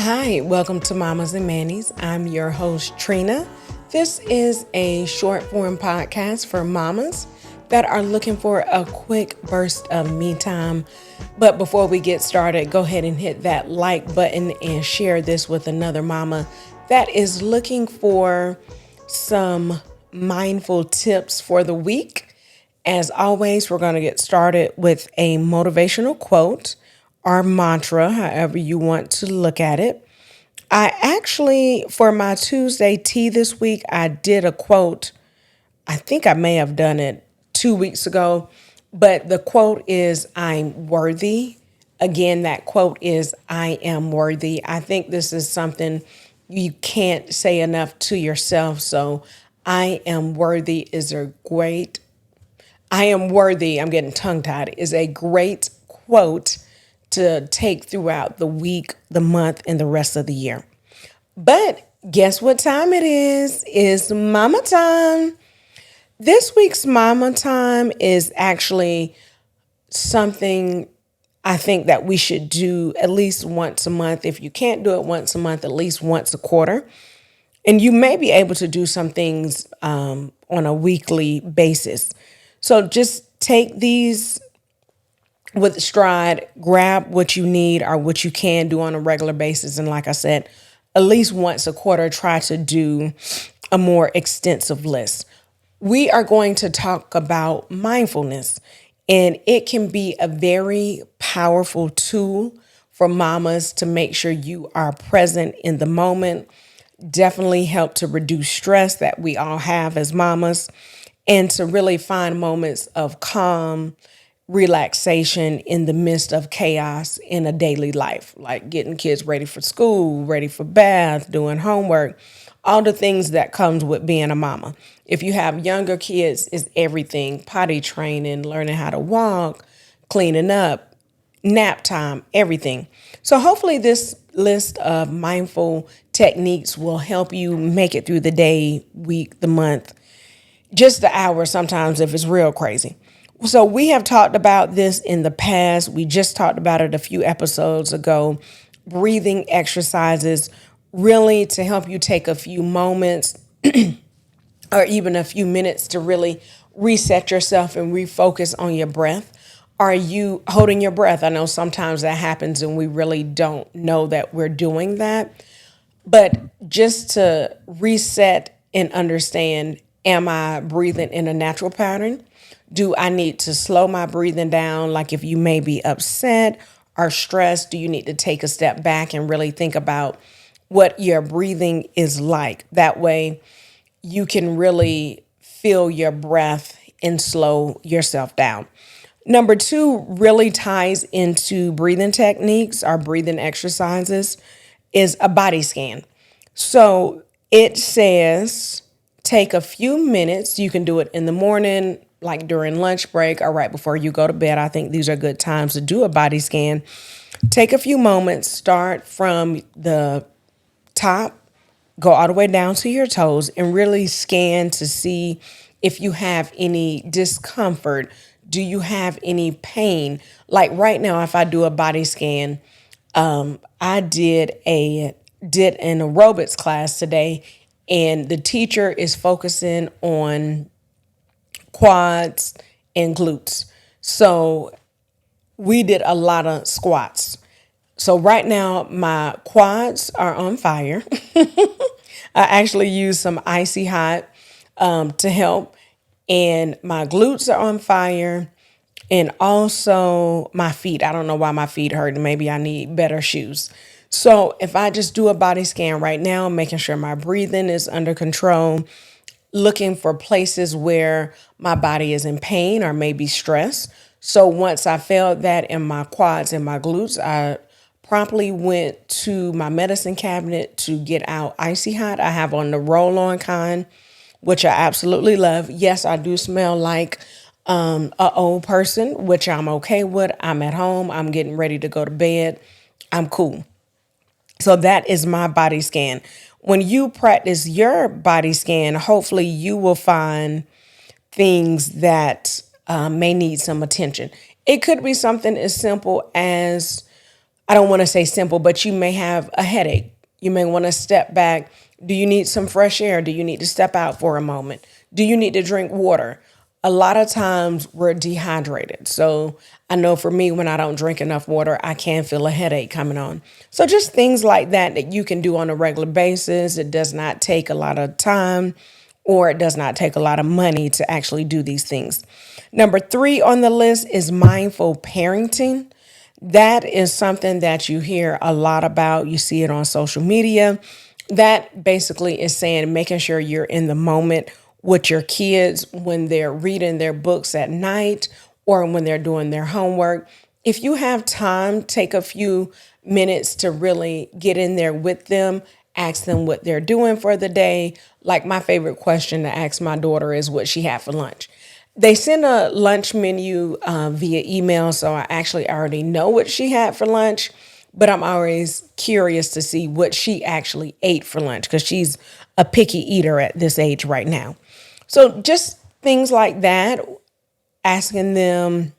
Hi, welcome to Mommas and Mannies. I'm your host, Trina. This is a short form podcast for mamas that are looking for a quick burst of me time. But before we get started, go ahead and hit that like button and share this with another mama that is looking for some mindful tips for the week. As always, we're going to get started with a motivational quote or mantra, however you want to look at it. I actually, for my Tuesday tea this week, I did a quote. I think I may have done it 2 weeks ago, but the quote is, I'm worthy. Again, that quote is, I am worthy. I think this is something you can't say enough to yourself. So, I am worthy is a great I am worthy, I'm getting tongue tied, is a great quote to take throughout the week, the month, and the rest of the year. But guess what time it is? It's mama time. This week's mama time is actually something I think that we should do at least once a month. If you can't do it once a month, at least once a quarter. And you may be able to do some things on a weekly basis. So just take these with stride, grab what you need or what you can do on a regular basis. And like I said, at least once a quarter, try to do a more extensive list. We are going to talk about mindfulness, and it can be a very powerful tool for mamas to make sure you are present in the moment. Definitely help to reduce stress that we all have as mamas and to really find moments of calm, relaxation in the midst of chaos in a daily life, like getting kids ready for school, ready for bath, doing homework, all the things that comes with being a mama. If you have younger kids, it's everything, potty training, learning how to walk, cleaning up, nap time, everything. So hopefully this list of mindful techniques will help you make it through the day, week, the month, just the hour sometimes if it's real crazy. So we have talked about this in the past. We just talked about it a few episodes ago. Breathing exercises, really to help you take a few moments or even a few minutes to really reset yourself and refocus on your breath. Are you holding your breath? I know sometimes that happens and we really don't know that we're doing that. But just to reset and understand, am I breathing in a natural pattern? Do I need to slow my breathing down? Like if you may be upset or stressed, do you need to take a step back and really think about what your breathing is like? That way you can really feel your breath and slow yourself down. Number two really ties into breathing techniques or breathing exercises is a body scan. So it says take a few minutes. You can do it in the morning, like during lunch break or right before you go to bed. I think these are good times to do a body scan. Take a few moments, start from the top, go all the way down to your toes and really scan to see if you have any discomfort. Do you have any pain? Like right now, if I do a body scan, I did an aerobics class today, and the teacher is focusing on quads and glutes. So we did a lot of squats. So right now my quads are on fire. I actually used some icy hot to help, and my glutes are on fire. And also my feet. I don't know why my feet hurt. Maybe I need better shoes. So if I just do a body scan right now, making sure my breathing is under control, looking for places where my body is in pain or maybe stress. So once I felt that in my quads and my glutes, I promptly went to my medicine cabinet to get out icy hot. I have on the roll on kind, which I absolutely love. Yes, I do smell like a old person, which I'm okay with. I'm at home. I'm getting ready to go to bed. I'm cool. So that is my body scan. When you practice your body scan, hopefully you will find things that may need some attention. It could be something as simple as I don't want to say simple, but you may have a headache. You may want to step back. Do you need some fresh air? Do you need to step out for a moment? Do you need to drink water? A lot of times we're dehydrated. So I know for me, when I don't drink enough water, I can feel a headache coming on. So just things like that that you can do on a regular basis. It does not take a lot of time, or it does not take a lot of money to actually do these things. Number 3 on the list is mindful parenting. That is something that you hear a lot about. You see it on social media. That basically is saying making sure you're in the moment with your kids when they're reading their books at night or when they're doing their homework. If you have time, take a few minutes to really get in there with them, ask them what they're doing for the day. Like my favorite question to ask my daughter is what she had for lunch. They send a lunch menu via email, so I actually already know what she had for lunch, but I'm always curious to see what she actually ate for lunch because she's a picky eater at this age right now. So just things like that, asking them,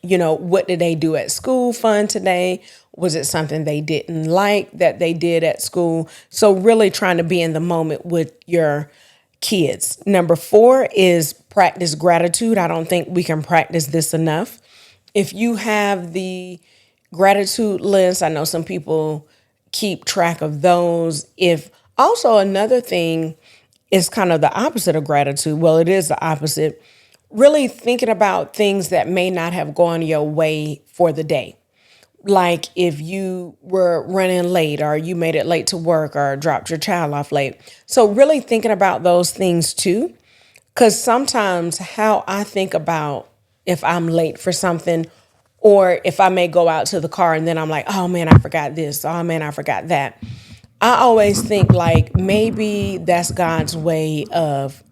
what did they do at school fun today? Was it something they didn't like that they did at school? So really trying to be in the moment with your kids. Number 4 is practice gratitude. I don't think we can practice this enough. If you have the gratitude list, I know some people keep track of those. If also another thing is kind of the opposite of gratitude. Well, it is the opposite. Really thinking about things that may not have gone your way for the day. Like if you were running late or you made it late to work or dropped your child off late. So really thinking about those things too. Because sometimes how I think about if I'm late for something or if I may go out to the car and then I'm like, oh man, I forgot this. Oh man, I forgot that. I always think like maybe that's God's way of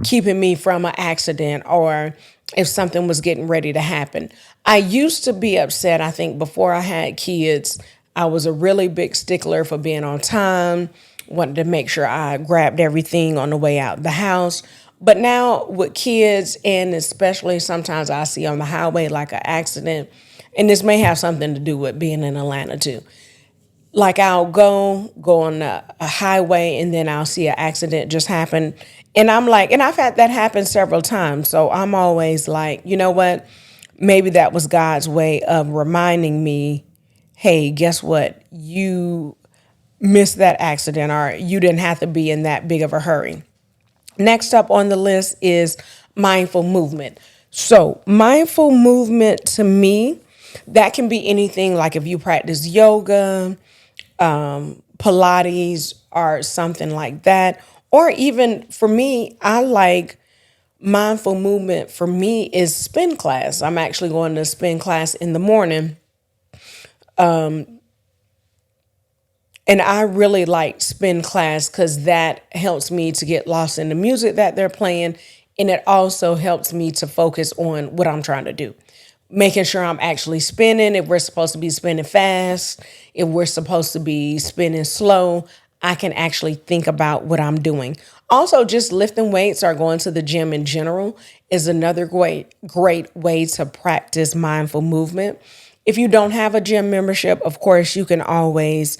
keeping me from an accident or if something was getting ready to happen. I used to be upset, I think, before I had kids. I was a really big stickler for being on time, wanted to make sure I grabbed everything on the way out the house. But now with kids, and especially sometimes I see on the highway like an accident, and this may have something to do with being in Atlanta too. Like I'll go on a highway and then I'll see an accident just happen. And I'm like, and I've had that happen several times. So I'm always like, you know what? Maybe that was God's way of reminding me, hey, guess what? You missed that accident or you didn't have to be in that big of a hurry. Next up on the list is mindful movement. So, mindful movement to me, that can be anything like if you practice yoga, Pilates, or something like that. Or even for me, I like mindful movement for me is spin class. I'm actually going to spin class in the morning. And I really like spin class because that helps me to get lost in the music that they're playing. And it also helps me to focus on what I'm trying to do. Making sure I'm actually spinning. If we're supposed to be spinning fast, if we're supposed to be spinning slow, I can actually think about what I'm doing. Also, just lifting weights or going to the gym in general is another great way to practice mindful movement. If you don't have a gym membership, of course, you can always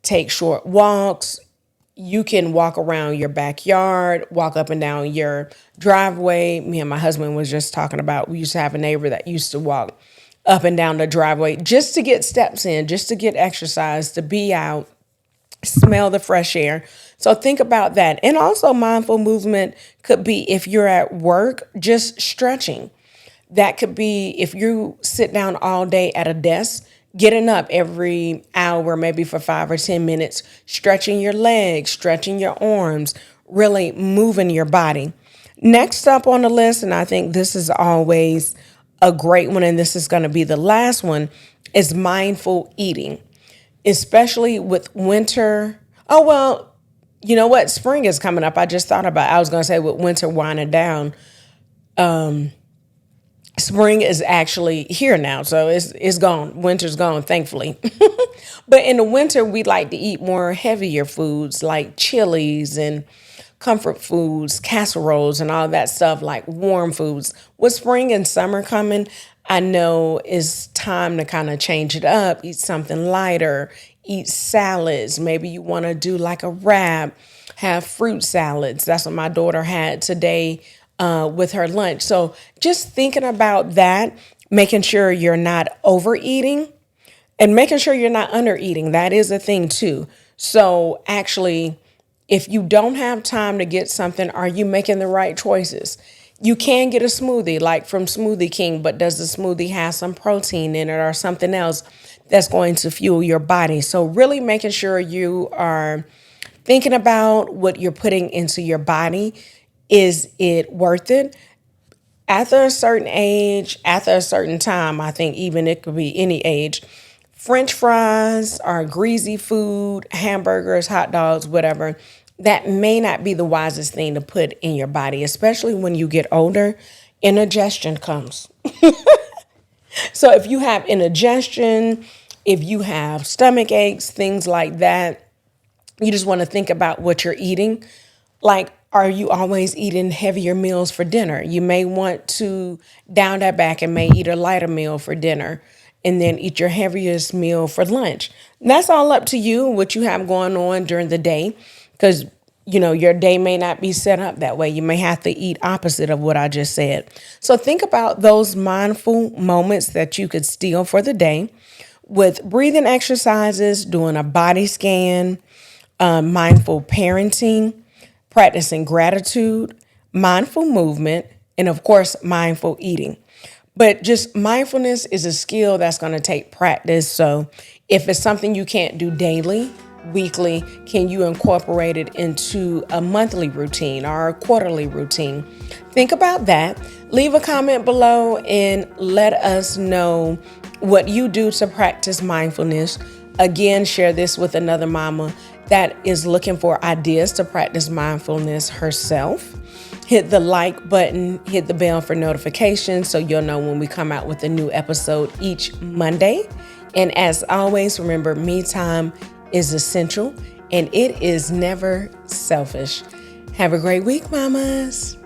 take short walks. You can walk around your backyard, walk up and down your driveway. Me and my husband was just talking about, we used to have a neighbor that used to walk up and down the driveway just to get steps in, just to get exercise, to be out, smell the fresh air. So think about that. And also mindful movement could be if you're at work, just stretching. That could be if you sit down all day at a desk, getting up every hour, maybe for 5 or 10 minutes, stretching your legs, stretching your arms, really moving your body. Next up on the list, and I think this is always a great one, and this is going to be the last one, is mindful eating, especially with winter. Oh, well, you know what? Spring is coming up. I just thought about it. I was going to say with winter winding down, spring is actually here now. So it's gone. Winter's gone, thankfully. But in the winter, we like to eat more heavier foods like chilies and comfort foods, casseroles and all that stuff, like warm foods. With spring and summer coming, I know it's time to kind of change it up, eat something lighter, eat salads. Maybe you want to do like a wrap, have fruit salads. That's what my daughter had today with her lunch. So just thinking about that, making sure you're not overeating and making sure you're not under eating. That is a thing too. So actually, if you don't have time to get something, are you making the right choices? You can get a smoothie like from Smoothie King, but does the smoothie have some protein in it or something else that's going to fuel your body? So really making sure you are thinking about what you're putting into your body. Is it worth it? After a certain age, after a certain time, I think even it could be any age, French fries are greasy food, hamburgers, hot dogs, whatever. That may not be the wisest thing to put in your body, especially when you get older. Indigestion comes. So if you have indigestion, if you have stomach aches, things like that, you just want to think about what you're eating. Like, are you always eating heavier meals for dinner? You may want to down that back and may eat a lighter meal for dinner and then eat your heaviest meal for lunch. And that's all up to you, what you have going on during the day, because your day may not be set up that way. You may have to eat opposite of what I just said. So think about those mindful moments that you could steal for the day with breathing exercises, doing a body scan, mindful parenting, practicing gratitude, mindful movement, and of course, mindful eating. But just mindfulness is a skill that's going to take practice. So if it's something you can't do daily, weekly, can you incorporate it into a monthly routine or a quarterly routine? Think about that. Leave a comment below and let us know what you do to practice mindfulness. Again, share this with another mama that is looking for ideas to practice mindfulness herself. Hit the like button, hit the bell for notifications so you'll know when we come out with a new episode each Monday. And as always, remember, me time is essential and it is never selfish. Have a great week, mamas.